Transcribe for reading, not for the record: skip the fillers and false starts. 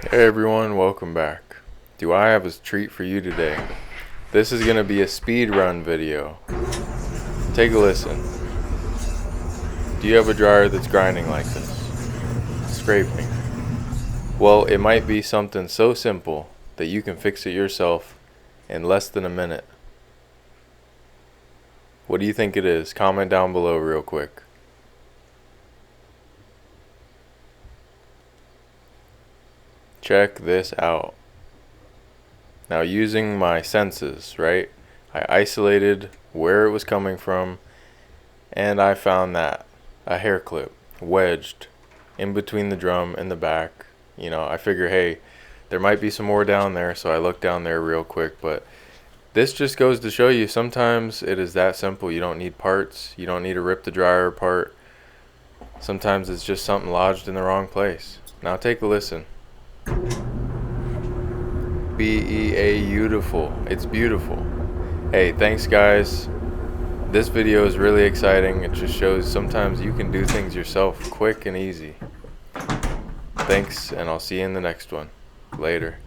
Hey everyone, welcome back. Do I have a treat for you today? This is going to be a speed run video. Take a listen. Do you have a dryer that's grinding like this? Scraping. Well, it might be something so simple that you can fix it yourself in less than a minute. What do you think it is? Comment down below real quick. Check this out. Now, using my senses, right? I isolated where it was coming from, and I found that a hair clip wedged in between the drum and the back. I figure, hey, there might be some more down there, so I looked down there real quick. But this just goes to show you sometimes it is that simple. You don't need parts. You don't need to rip the dryer apart. Sometimes it's just something lodged in the wrong place. Now take a listen. Beautiful. It's beautiful. Hey, thanks guys. This video is really exciting. It just shows sometimes you can do things yourself quick and easy. Thanks, and I'll see you in the next one. Later.